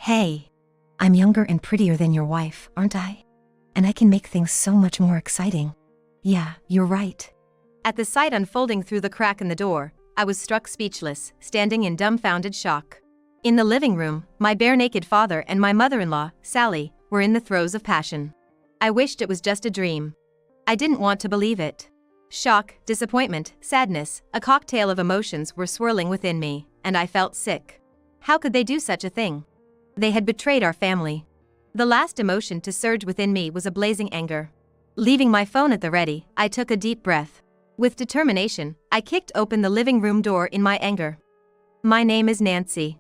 Hey, I'm younger and prettier than your wife, aren't I? And I can make things so much more exciting. Yeah, you're right. At the sight unfolding through the crack in the door, I was struck speechless, standing in dumbfounded shock. In the living room, my bare-naked father and my mother-in-law, Sally, were in the throes of passion. I wished it was just a dream. I didn't want to believe it. Shock, disappointment, sadness, a cocktail of emotions were swirling within me, and I felt sick. How could they do such a thing? They had betrayed our family. The last emotion to surge within me was a blazing anger. Leaving my phone at the ready, I took a deep breath. With determination, I kicked open the living room door in my anger. My name is Nancy.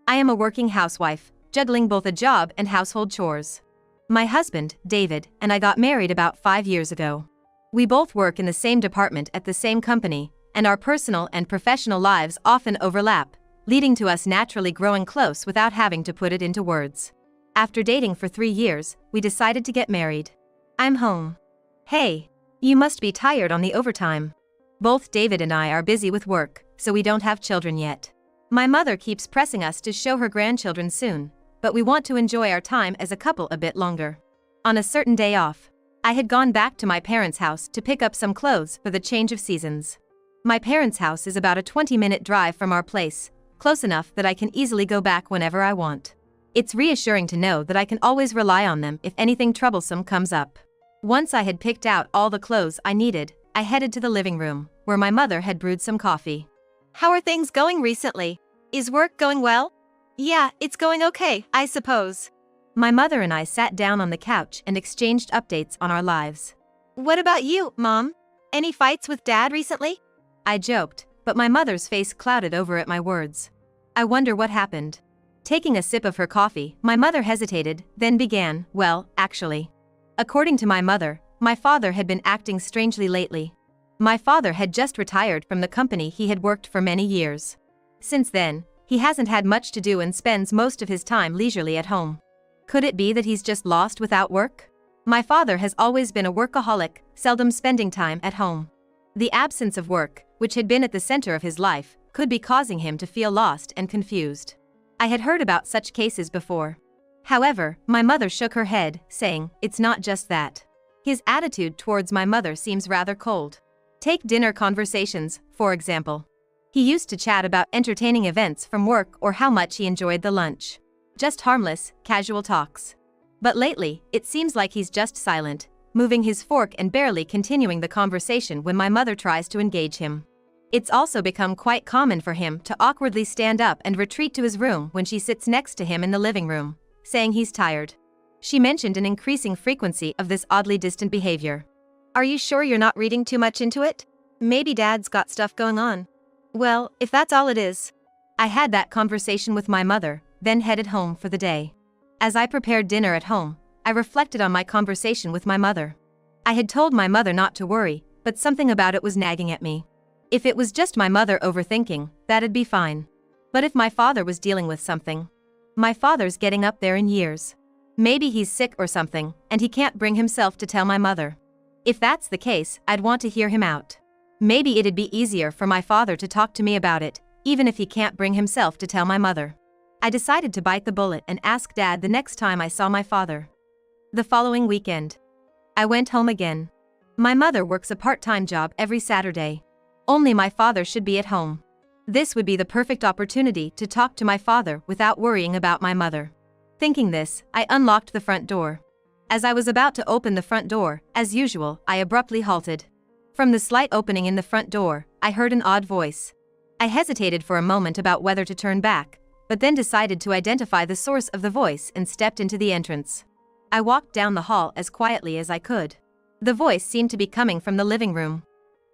I am a working housewife, juggling both a job and household chores. My husband, David, and I got married about 5 years ago. We both work in the same department at the same company, and our personal and professional lives often overlap, leading to us naturally growing close without having to put it into words. After dating for 3 years, we decided to get married. I'm home. Hey, you must be tired on the overtime. Both David and I are busy with work, so we don't have children yet. My mother keeps pressing us to show her grandchildren soon, but we want to enjoy our time as a couple a bit longer. On a certain day off, I had gone back to my parents' house to pick up some clothes for the change of seasons. My parents' house is about a 20-minute drive from our place, close enough that I can easily go back whenever I want. It's reassuring to know that I can always rely on them if anything troublesome comes up. Once I had picked out all the clothes I needed, I headed to the living room, where my mother had brewed some coffee. How are things going recently? Is work going well? Yeah, it's going okay, I suppose. My mother and I sat down on the couch and exchanged updates on our lives. What about you, Mom? Any fights with Dad recently? I joked, but my mother's face clouded over at my words. I wonder what happened. Taking a sip of her coffee, my mother hesitated, then began, well, actually. According to my mother, my father had been acting strangely lately. My father had just retired from the company he had worked for many years. Since then, he hasn't had much to do and spends most of his time leisurely at home. Could it be that he's just lost without work? My father has always been a workaholic, seldom spending time at home. The absence of work, which had been at the center of his life, could be causing him to feel lost and confused. I had heard about such cases before. However, my mother shook her head, saying, it's not just that. His attitude towards my mother seems rather cold. Take dinner conversations, for example. He used to chat about entertaining events from work or how much he enjoyed the lunch. Just harmless, casual talks. But lately, it seems like he's just silent, moving his fork and barely continuing the conversation when my mother tries to engage him. It's also become quite common for him to awkwardly stand up and retreat to his room when she sits next to him in the living room, saying he's tired. She mentioned an increasing frequency of this oddly distant behavior. Are you sure you're not reading too much into it? Maybe Dad's got stuff going on. Well, if that's all it is. I had that conversation with my mother, then headed home for the day. As I prepared dinner at home, I reflected on my conversation with my mother. I had told my mother not to worry, but something about it was nagging at me. If it was just my mother overthinking, that'd be fine. But if my father was dealing with something. My father's getting up there in years. Maybe he's sick or something, and he can't bring himself to tell my mother. If that's the case, I'd want to hear him out. Maybe it'd be easier for my father to talk to me about it, even if he can't bring himself to tell my mother. I decided to bite the bullet and ask Dad the next time I saw my father. The following weekend, I went home again. My mother works a part-time job every Saturday. Only my father should be at home. This would be the perfect opportunity to talk to my father without worrying about my mother. Thinking this, I unlocked the front door. As I was about to open the front door, as usual, I abruptly halted. From the slight opening in the front door, I heard an odd voice. I hesitated for a moment about whether to turn back, but then decided to identify the source of the voice and stepped into the entrance. I walked down the hall as quietly as I could. The voice seemed to be coming from the living room.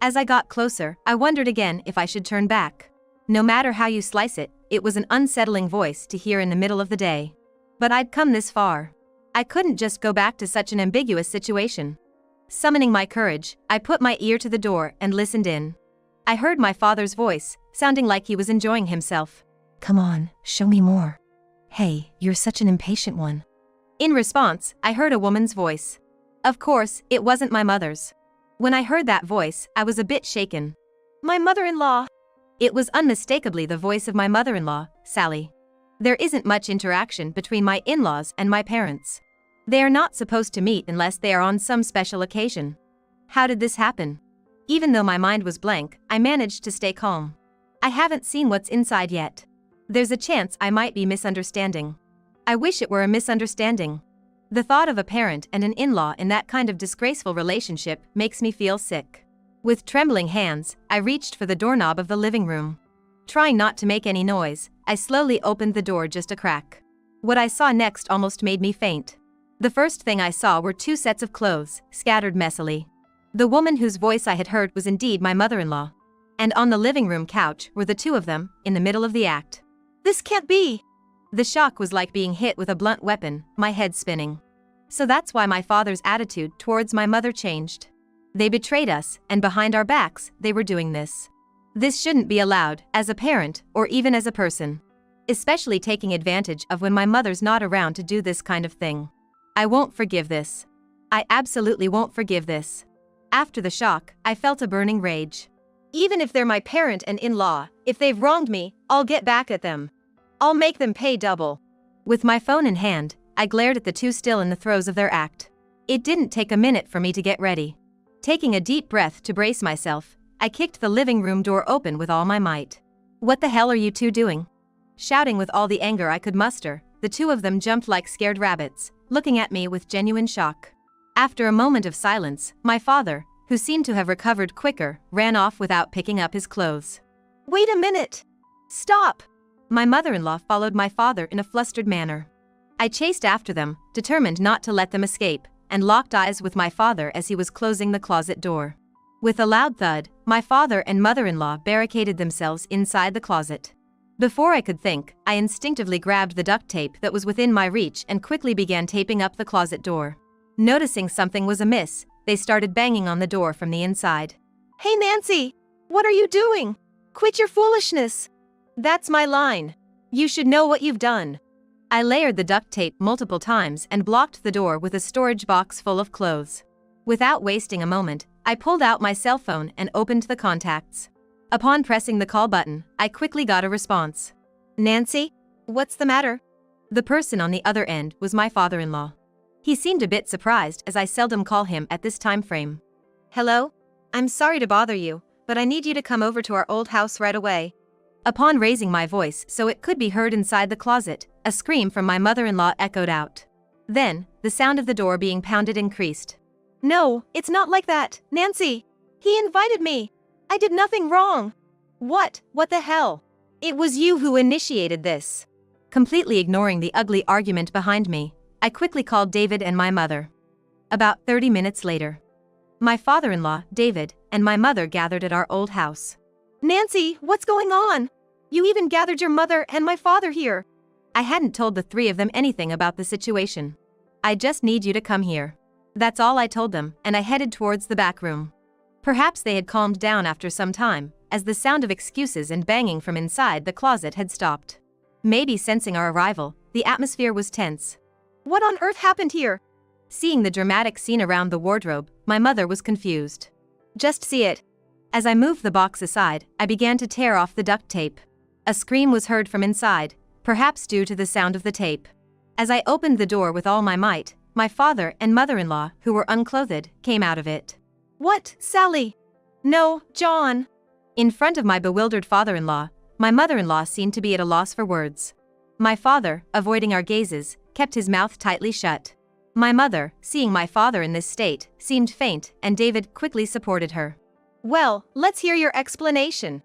As I got closer, I wondered again if I should turn back. No matter how you slice it, it was an unsettling voice to hear in the middle of the day. But I'd come this far. I couldn't just go back to such an ambiguous situation. Summoning my courage, I put my ear to the door and listened in. I heard my father's voice, sounding like he was enjoying himself. Come on, show me more. Hey, you're such an impatient one. In response, I heard a woman's voice. Of course, it wasn't my mother's. When I heard that voice, I was a bit shaken. My mother-in-law. It was unmistakably the voice of my mother-in-law, Sally. There isn't much interaction between my in-laws and my parents. They are not supposed to meet unless they are on some special occasion. How did this happen? Even though my mind was blank, I managed to stay calm. I haven't seen what's inside yet. There's a chance I might be misunderstanding. I wish it were a misunderstanding. The thought of a parent and an in-law in that kind of disgraceful relationship makes me feel sick. With trembling hands, I reached for the doorknob of the living room. Trying not to make any noise, I slowly opened the door just a crack. What I saw next almost made me faint. The first thing I saw were 2 sets of clothes, scattered messily. The woman whose voice I had heard was indeed my mother-in-law. And on the living room couch were the 2 of them, in the middle of the act. This can't be! The shock was like being hit with a blunt weapon, my head spinning. So that's why my father's attitude towards my mother changed. They betrayed us, and behind our backs, they were doing this. This shouldn't be allowed, as a parent, or even as a person. Especially taking advantage of when my mother's not around to do this kind of thing. I won't forgive this. I absolutely won't forgive this. After the shock, I felt a burning rage. Even if they're my parent and in-law, if they've wronged me, I'll get back at them. I'll make them pay double. With my phone in hand, I glared at the 2 still in the throes of their act. It didn't take a minute for me to get ready. Taking a deep breath to brace myself, I kicked the living room door open with all my might. What the hell are you 2 doing? Shouting with all the anger I could muster, the 2 of them jumped like scared rabbits, looking at me with genuine shock. After a moment of silence, my father, who seemed to have recovered quicker, ran off without picking up his clothes. Wait a minute! Stop! My mother-in-law followed my father in a flustered manner. I chased after them, determined not to let them escape, and locked eyes with my father as he was closing the closet door. With a loud thud, my father and mother-in-law barricaded themselves inside the closet. Before I could think, I instinctively grabbed the duct tape that was within my reach and quickly began taping up the closet door. Noticing something was amiss, they started banging on the door from the inside. Hey Nancy! What are you doing? Quit your foolishness! That's my line. You should know what you've done. I layered the duct tape multiple times and blocked the door with a storage box full of clothes. Without wasting a moment, I pulled out my cell phone and opened the contacts. Upon pressing the call button, I quickly got a response. Nancy? What's the matter? The person on the other end was my father-in-law. He seemed a bit surprised as I seldom call him at this time frame. Hello? I'm sorry to bother you, but I need you to come over to our old house right away. Upon raising my voice so it could be heard inside the closet, a scream from my mother-in-law echoed out. Then, the sound of the door being pounded increased. No, it's not like that, Nancy! He invited me! I did nothing wrong! What the hell? It was you who initiated this. Completely ignoring the ugly argument behind me, I quickly called David and my mother. About 30 minutes later, my father-in-law, David, and my mother gathered at our old house. Nancy, what's going on? You even gathered your mother and my father here. I hadn't told the 3 of them anything about the situation. I just need you to come here. That's all I told them, and I headed towards the back room. Perhaps they had calmed down after some time, as the sound of excuses and banging from inside the closet had stopped. Maybe sensing our arrival, the atmosphere was tense. What on earth happened here? Seeing the dramatic scene around the wardrobe, my mother was confused. Just see it. As I moved the box aside, I began to tear off the duct tape. A scream was heard from inside, perhaps due to the sound of the tape. As I opened the door with all my might, my father and mother-in-law, who were unclothed, came out of it. What, Sally? No, John. In front of my bewildered father-in-law, my mother-in-law seemed to be at a loss for words. My father, avoiding our gazes, kept his mouth tightly shut. My mother, seeing my father in this state, seemed faint, and David quickly supported her. Well, let's hear your explanation.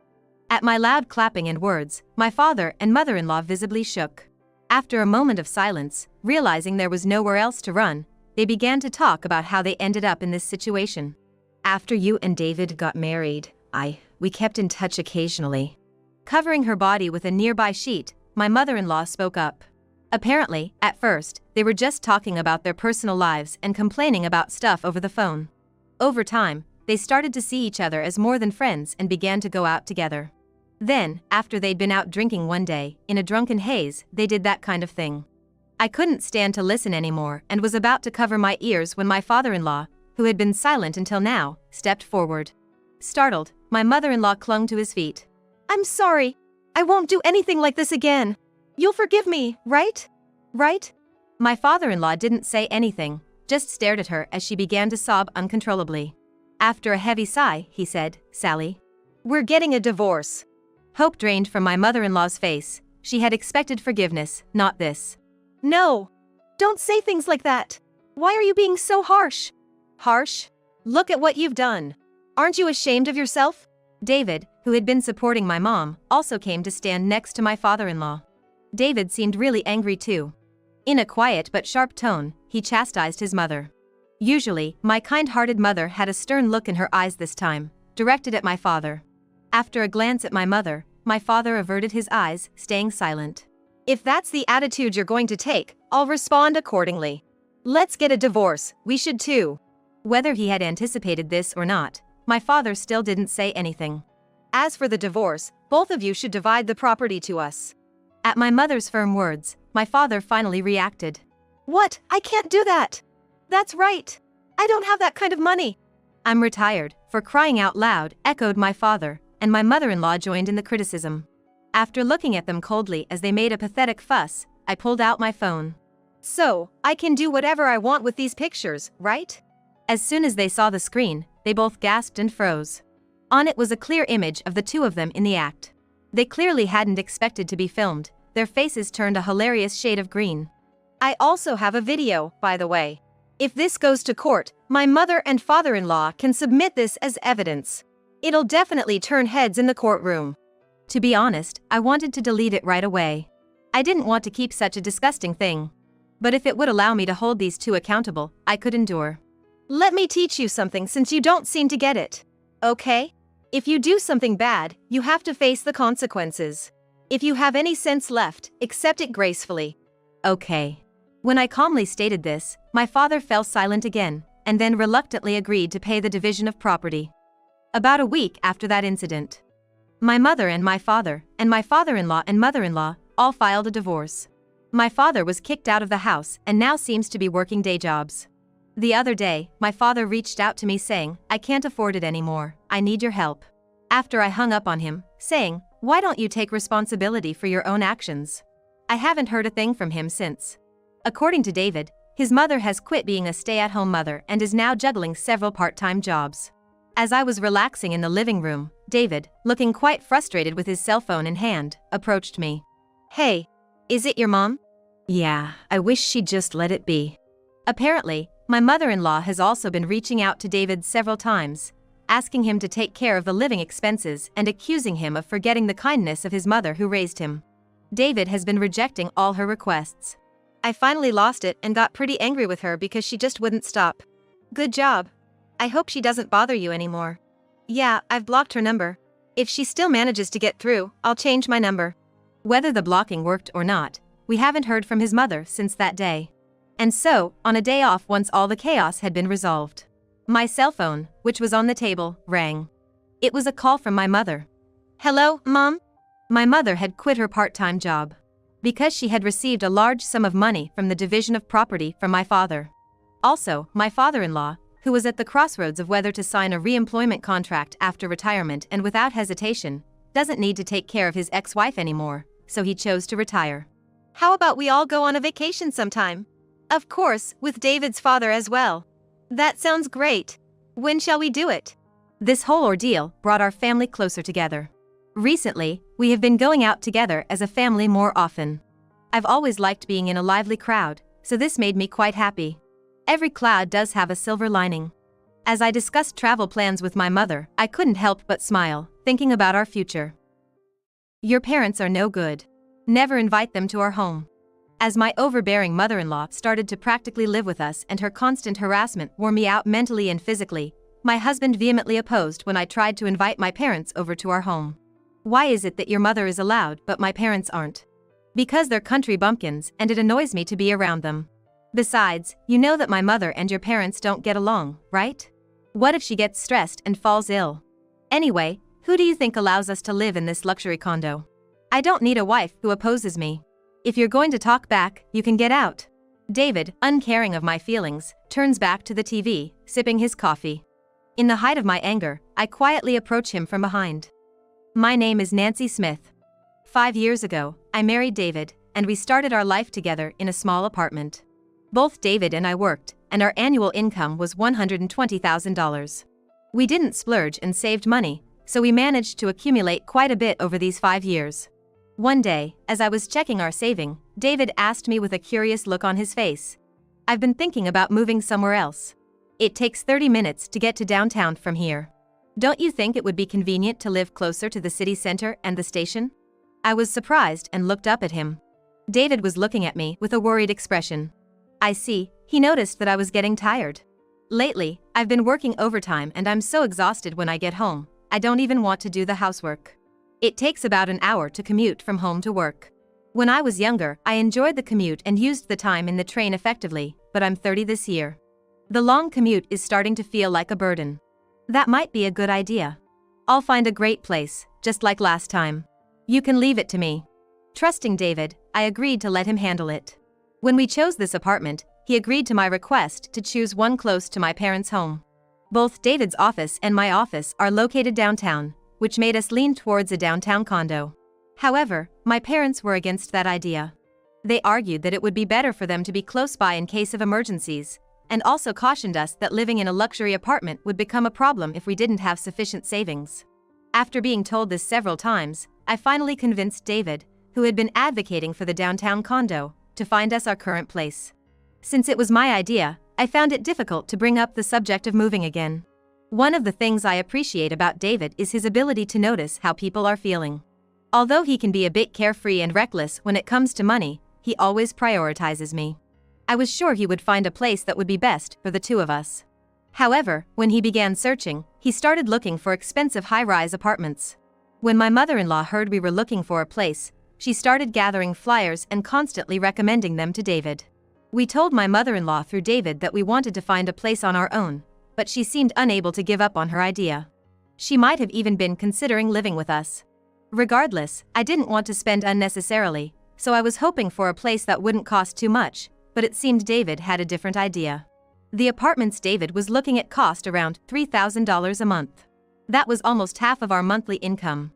At my loud clapping and words, my father and mother-in-law visibly shook. After a moment of silence, realizing there was nowhere else to run, they began to talk about how they ended up in this situation. After you and David got married, we kept in touch occasionally. Covering her body with a nearby sheet, my mother-in-law spoke up. Apparently, at first, they were just talking about their personal lives and complaining about stuff over the phone. Over time, they started to see each other as more than friends and began to go out together. Then, after they'd been out drinking one day, in a drunken haze, they did that kind of thing. I couldn't stand to listen anymore and was about to cover my ears when my father-in-law, who had been silent until now, stepped forward. Startled, my mother-in-law clung to his feet. I'm sorry. I won't do anything like this again. You'll forgive me, right? Right? My father-in-law didn't say anything, just stared at her as she began to sob uncontrollably. After a heavy sigh, he said, "Sally, We're getting a divorce." hope drained from my mother-in-law's face. She had expected forgiveness, not this. No. Don't say things like that. Why are you being so harsh? Harsh? Look at what you've done. Aren't you ashamed of yourself? David, who had been supporting my mom, also came to stand next to my father-in-law. David seemed really angry too. In a quiet but sharp tone, he chastised his mother. Usually, my kind-hearted mother had a stern look in her eyes this time, directed at my father. After a glance at my mother, my father averted his eyes, staying silent. If that's the attitude you're going to take, I'll respond accordingly. Let's get a divorce, we should too. Whether he had anticipated this or not, my father still didn't say anything. As for the divorce, both of you should divide the property to us. At my mother's firm words, my father finally reacted. What? I can't do that. That's right. I don't have that kind of money. I'm retired, for crying out loud, echoed my father, and my mother-in-law joined in the criticism. After looking at them coldly as they made a pathetic fuss, I pulled out my phone. So, I can do whatever I want with these pictures, right? As soon as they saw the screen, they both gasped and froze. On it was a clear image of the two of them in the act. They clearly hadn't expected to be filmed, their faces turned a hilarious shade of green. I also have a video, by the way. If this goes to court, my mother and father-in-law can submit this as evidence. It'll definitely turn heads in the courtroom. To be honest, I wanted to delete it right away. I didn't want to keep such a disgusting thing. But if it would allow me to hold these two accountable, I could endure. Let me teach you something since you don't seem to get it. Okay? If you do something bad, you have to face the consequences. If you have any sense left, accept it gracefully. Okay. When I calmly stated this, my father fell silent again, and then reluctantly agreed to pay the division of property. About a week after that incident, my mother and my father, and my father-in-law and mother-in-law, all filed a divorce. My father was kicked out of the house and now seems to be working day jobs. The other day, my father reached out to me saying, "I can't afford it anymore, I need your help." After I hung up on him, saying, "Why don't you take responsibility for your own actions?" I haven't heard a thing from him since. According to David, his mother has quit being a stay-at-home mother and is now juggling several part-time jobs. As I was relaxing in the living room, David, looking quite frustrated with his cell phone in hand, approached me. Hey, is it your mom? Yeah, I wish she'd just let it be. Apparently, my mother-in-law has also been reaching out to David several times, asking him to take care of the living expenses and accusing him of forgetting the kindness of his mother who raised him. David has been rejecting all her requests. I finally lost it and got pretty angry with her because she just wouldn't stop. Good job. I hope she doesn't bother you anymore. Yeah, I've blocked her number. If she still manages to get through, I'll change my number. Whether the blocking worked or not, we haven't heard from his mother since that day. And so, on a day off once all the chaos had been resolved, my cell phone, which was on the table, rang. It was a call from my mother. Hello, Mom? My mother had quit her part-time job because she had received a large sum of money from the division of property from my father. Also, my father-in-law, who was at the crossroads of whether to sign a re-employment contract after retirement and without hesitation, doesn't need to take care of his ex-wife anymore, so he chose to retire. How about we all go on a vacation sometime? Of course, with David's father as well. That sounds great. When shall we do it? This whole ordeal brought our family closer together. Recently, we have been going out together as a family more often. I've always liked being in a lively crowd, so this made me quite happy. Every cloud does have a silver lining. As I discussed travel plans with my mother, I couldn't help but smile, thinking about our future. Your parents are no good. Never invite them to our home. As my overbearing mother-in-law started to practically live with us and her constant harassment wore me out mentally and physically, my husband vehemently opposed when I tried to invite my parents over to our home. Why is it that your mother is allowed but my parents aren't? Because they're country bumpkins and it annoys me to be around them. Besides, you know that my mother and your parents don't get along, right? What if she gets stressed and falls ill? Anyway, who do you think allows us to live in this luxury condo? I don't need a wife who opposes me. If you're going to talk back, you can get out. David, uncaring of my feelings, turns back to the TV, sipping his coffee. In the height of my anger, I quietly approach him from behind. My name is Nancy Smith. 5 years ago, I married David, and we started our life together in a small apartment. Both David and I worked, and our annual income was $120,000. We didn't splurge and saved money, so we managed to accumulate quite a bit over these 5 years. One day, as I was checking our saving, David asked me with a curious look on his face, "I've been thinking about moving somewhere else. It takes 30 minutes to get to downtown from here. Don't you think it would be convenient to live closer to the city center and the station?" I was surprised and looked up at him. David was looking at me with a worried expression. I see, he noticed that I was getting tired. Lately, I've been working overtime and I'm so exhausted when I get home, I don't even want to do the housework. It takes about an hour to commute from home to work. When I was younger, I enjoyed the commute and used the time in the train effectively, but I'm 30 this year. The long commute is starting to feel like a burden. That might be a good idea. I'll find a great place, just like last time. You can leave it to me. Trusting David, I agreed to let him handle it. When we chose this apartment, he agreed to my request to choose one close to my parents' home. Both David's office and my office are located downtown, which made us lean towards a downtown condo. However, my parents were against that idea. They argued that it would be better for them to be close by in case of emergencies, and also cautioned us that living in a luxury apartment would become a problem if we didn't have sufficient savings. After being told this several times, I finally convinced David, who had been advocating for the downtown condo, to find us our current place. Since it was my idea, I found it difficult to bring up the subject of moving again. One of the things I appreciate about David is his ability to notice how people are feeling. Although he can be a bit carefree and reckless when it comes to money, he always prioritizes me. I was sure he would find a place that would be best for the two of us. However, when he began searching, he started looking for expensive high-rise apartments. When my mother-in-law heard we were looking for a place, she started gathering flyers and constantly recommending them to David. We told my mother-in-law through David that we wanted to find a place on our own, but she seemed unable to give up on her idea. She might have even been considering living with us. Regardless, I didn't want to spend unnecessarily, so I was hoping for a place that wouldn't cost too much, but it seemed David had a different idea. The apartments David was looking at cost around $3,000 a month. That was almost half of our monthly income.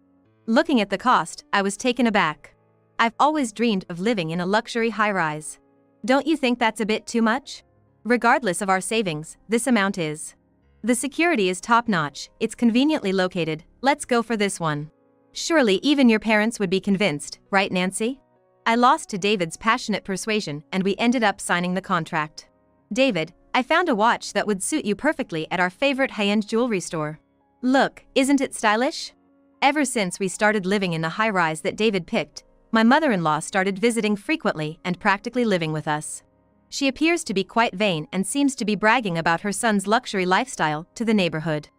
Looking at the cost, I was taken aback. I've always dreamed of living in a luxury high-rise. Don't you think that's a bit too much? Regardless of our savings, this amount is. The security is top-notch, it's conveniently located, let's go for this one. Surely even your parents would be convinced, right Nancy? I lost to David's passionate persuasion and we ended up signing the contract. David, I found a watch that would suit you perfectly at our favorite high-end jewelry store. Look, isn't it stylish? Ever since we started living in the high-rise that David picked, my mother-in-law started visiting frequently and practically living with us. She appears to be quite vain and seems to be bragging about her son's luxury lifestyle to the neighborhood.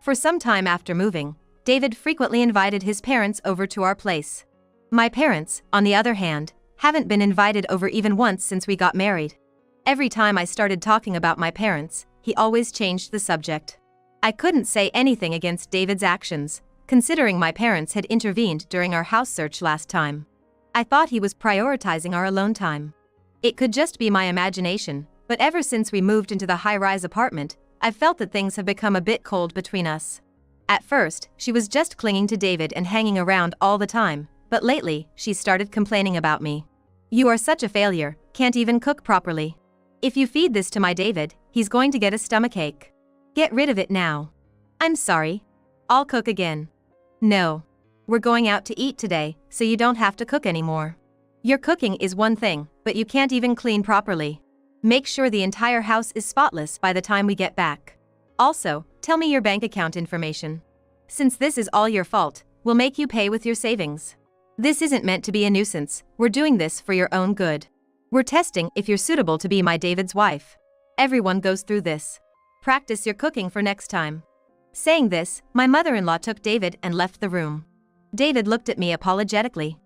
For some time after moving, David frequently invited his parents over to our place. My parents, on the other hand, haven't been invited over even once since we got married. Every time I started talking about my parents, he always changed the subject. I couldn't say anything against David's actions, considering my parents had intervened during our house search last time. I thought he was prioritizing our alone time. It could just be my imagination, but ever since we moved into the high-rise apartment, I've felt that things have become a bit cold between us. At first, she was just clinging to David and hanging around all the time, but lately, she started complaining about me. "You are such a failure, can't even cook properly. If you feed this to my David, he's going to get a stomachache. Get rid of it now." "I'm sorry. I'll cook again." "No. We're going out to eat today, so you don't have to cook anymore. Your cooking is one thing, but you can't even clean properly. Make sure the entire house is spotless by the time we get back. Also, tell me your bank account information. Since this is all your fault, we'll make you pay with your savings. This isn't meant to be a nuisance, we're doing this for your own good. We're testing if you're suitable to be my David's wife. Everyone goes through this. Practice your cooking for next time." Saying this, my mother-in-law took David and left the room. David looked at me apologetically.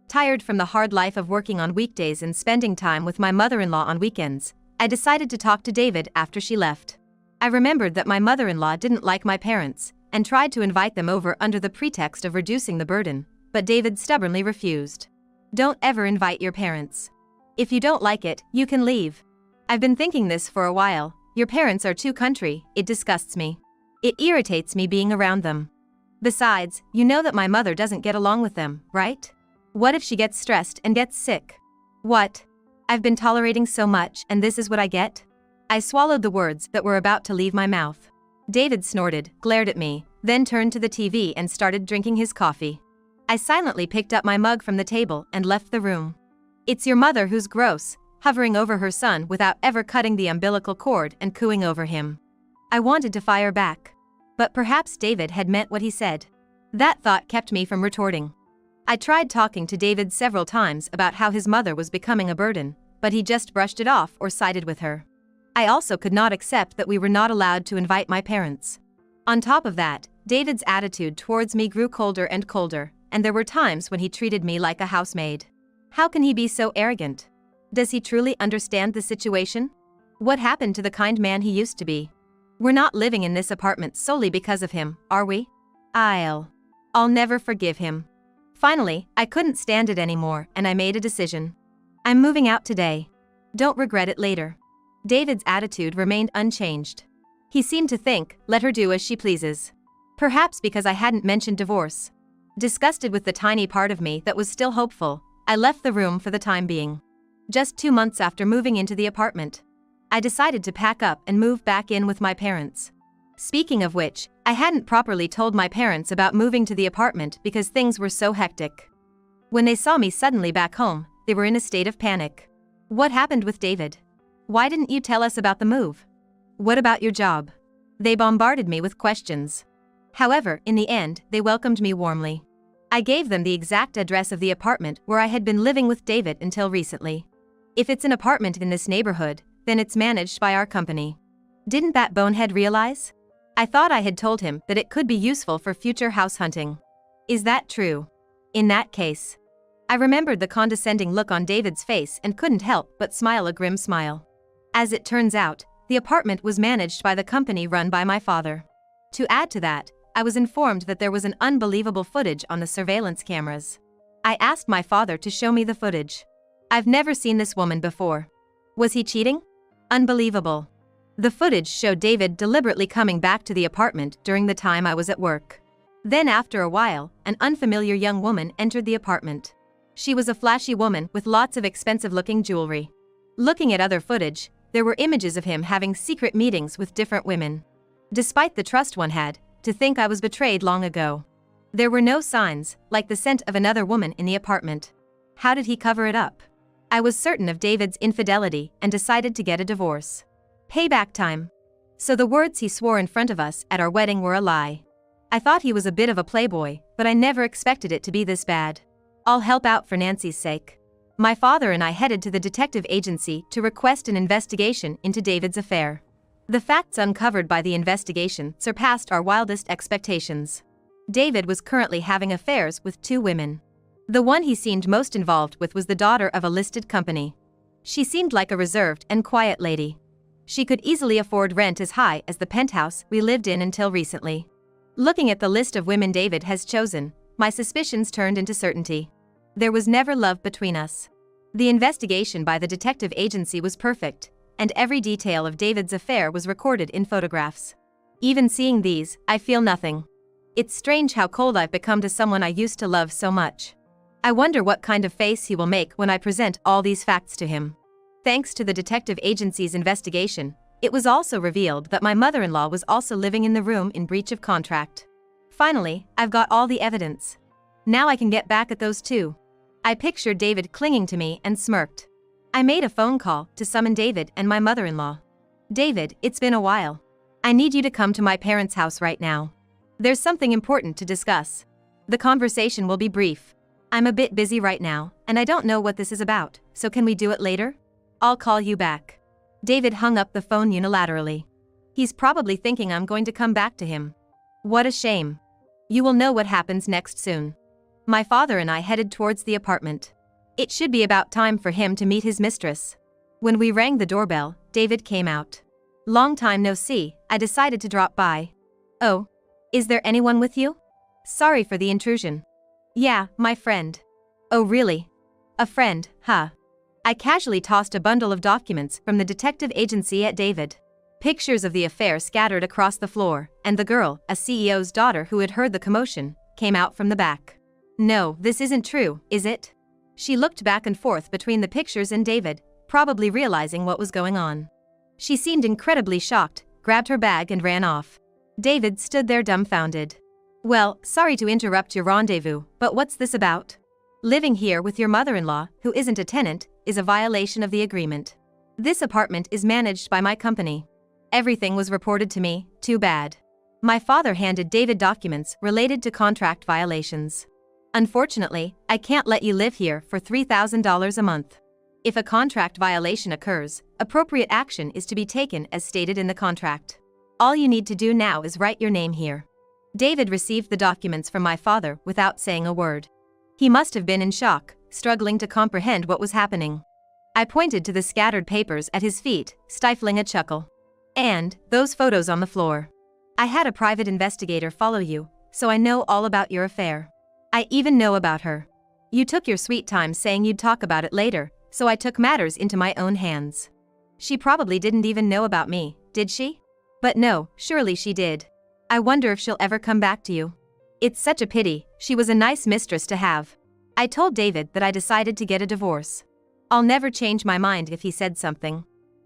Tired from the hard life of working on weekdays and spending time with my mother-in-law on weekends, I decided to talk to David after she left. I remembered that my mother-in-law didn't like my parents, and tried to invite them over under the pretext of reducing the burden, but David stubbornly refused. "Don't ever invite your parents. If you don't like it, you can leave. I've been thinking this for a while, your parents are too country, it disgusts me. It irritates me being around them. Besides, you know that my mother doesn't get along with them, right? What if she gets stressed and gets sick? What? I've been tolerating so much and this is what I get? I swallowed the words that were about to leave my mouth. David snorted, glared at me, then turned to the TV and started drinking his coffee. I silently picked up my mug from the table and left the room. It's your mother who's gross, hovering over her son without ever cutting the umbilical cord and cooing over him. I wanted to fire back. But perhaps David had meant what he said. That thought kept me from retorting. I tried talking to David several times about how his mother was becoming a burden, but he just brushed it off or sided with her. I also could not accept that we were not allowed to invite my parents. On top of that, David's attitude towards me grew colder and colder, and there were times when he treated me like a housemaid. How can he be so arrogant? Does he truly understand the situation? What happened to the kind man he used to be? We're not living in this apartment solely because of him, are we? I'll never forgive him. Finally, I couldn't stand it anymore and I made a decision. I'm moving out today. Don't regret it later. David's attitude remained unchanged. He seemed to think, let her do as she pleases. Perhaps because I hadn't mentioned divorce. Disgusted with the tiny part of me that was still hopeful, I left the room for the time being. Just 2 months after moving into the apartment, I decided to pack up and move back in with my parents. Speaking of which, I hadn't properly told my parents about moving to the apartment because things were so hectic. When they saw me suddenly back home, they were in a state of panic. What happened with David? Why didn't you tell us about the move? What about your job? They bombarded me with questions. However, in the end, they welcomed me warmly. I gave them the exact address of the apartment where I had been living with David until recently. If it's an apartment in this neighborhood, then it's managed by our company. Didn't that bonehead realize? I thought I had told him that it could be useful for future house hunting. Is that true? In that case. I remembered the condescending look on David's face and couldn't help but smile a grim smile. As it turns out, the apartment was managed by the company run by my father. To add to that, I was informed that there was an unbelievable footage on the surveillance cameras. I asked my father to show me the footage. I've never seen this woman before. Was he cheating? Unbelievable. The footage showed David deliberately coming back to the apartment during the time I was at work. Then after a while, an unfamiliar young woman entered the apartment. She was a flashy woman with lots of expensive-looking jewelry. Looking at other footage, there were images of him having secret meetings with different women. Despite the trust one had, to think I was betrayed long ago. There were no signs, like the scent of another woman in the apartment. How did he cover it up? I was certain of David's infidelity and decided to get a divorce. Payback time. So the words he swore in front of us at our wedding were a lie. I thought he was a bit of a playboy, but I never expected it to be this bad. I'll help out for Nancy's sake. My father and I headed to the detective agency to request an investigation into David's affair. The facts uncovered by the investigation surpassed our wildest expectations. David was currently having affairs with 2 women. The one he seemed most involved with was the daughter of a listed company. She seemed like a reserved and quiet lady. She could easily afford rent as high as the penthouse we lived in until recently. Looking at the list of women David has chosen, my suspicions turned into certainty. There was never love between us. The investigation by the detective agency was perfect, and every detail of David's affair was recorded in photographs. Even seeing these, I feel nothing. It's strange how cold I've become to someone I used to love so much. I wonder what kind of face he will make when I present all these facts to him. Thanks to the detective agency's investigation, it was also revealed that my mother-in-law was also living in the room in breach of contract. Finally, I've got all the evidence. Now I can get back at those 2. I pictured David clinging to me and smirked. I made a phone call to summon David and my mother-in-law. David, it's been a while. I need you to come to my parents' house right now. There's something important to discuss. The conversation will be brief. I'm a bit busy right now, and I don't know what this is about, so can we do it later? I'll call you back. David hung up the phone unilaterally. He's probably thinking I'm going to come back to him. What a shame. You will know what happens next soon. My father and I headed towards the apartment. It should be about time for him to meet his mistress. When we rang the doorbell, David came out. Long time no see, I decided to drop by. Oh, is there anyone with you? Sorry for the intrusion. Yeah, my friend. Oh really? A friend, huh? I casually tossed a bundle of documents from the detective agency at David. Pictures of the affair scattered across the floor, and the girl, a CEO's daughter who had heard the commotion, came out from the back. No, this isn't true, is it? She looked back and forth between the pictures and David, probably realizing what was going on. She seemed incredibly shocked, grabbed her bag and ran off. David stood there dumbfounded. Well, sorry to interrupt your rendezvous, but what's this about? Living here with your mother-in-law, who isn't a tenant, is a violation of the agreement. This apartment is managed by my company. Everything was reported to me, too bad. My father handed David documents related to contract violations. Unfortunately, I can't let you live here for $3,000 a month. If a contract violation occurs, appropriate action is to be taken as stated in the contract. All you need to do now is write your name here. David received the documents from my father without saying a word. He must have been in shock, struggling to comprehend what was happening. I pointed to the scattered papers at his feet, stifling a chuckle. And those photos on the floor. I had a private investigator follow you, so I know all about your affair. I even know about her. You took your sweet time saying you'd talk about it later, so I took matters into my own hands. She probably didn't even know about me, did she? But no, surely she did. I wonder if she'll ever come back to you. It's such a pity, she was a nice mistress to have. I told David that I decided to get a divorce. I'll never change my mind if he said something.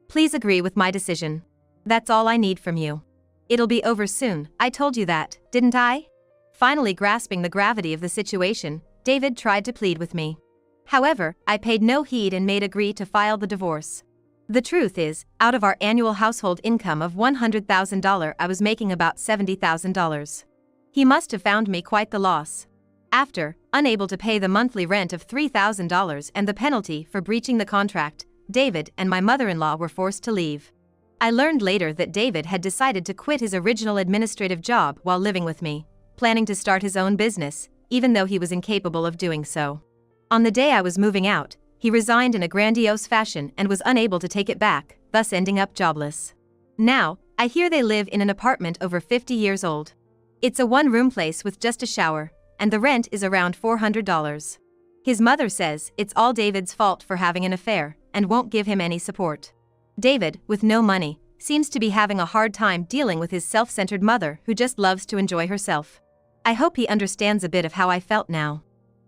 Please agree with my decision. That's all I need from you. It'll be over soon, I told you that, didn't I? Finally grasping the gravity of the situation, David tried to plead with me. However, I paid no heed and made agree to file the divorce. The truth is, out of our annual household income of $100,000, I was making about $70,000. He must have found me quite the loss. After, unable to pay the monthly rent of $3,000 and the penalty for breaching the contract, David and my mother-in-law were forced to leave. I learned later that David had decided to quit his original administrative job while living with me, planning to start his own business, even though he was incapable of doing so. On the day I was moving out, he resigned in a grandiose fashion and was unable to take it back, thus ending up jobless. Now, I hear they live in an apartment over 50 years old. It's a one-room place with just a shower, and the rent is around $400. His mother says it's all David's fault for having an affair, and won't give him any support. David, with no money, seems to be having a hard time dealing with his self-centered mother who just loves to enjoy herself. I hope he understands a bit of how I felt now.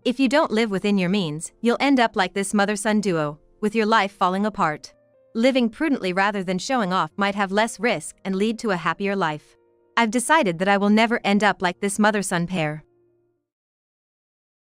If you don't live within your means, you'll end up like this mother-son duo, with your life falling apart. Living prudently rather than showing off might have less risk and lead to a happier life. I've decided that I will never end up like this mother-son pair.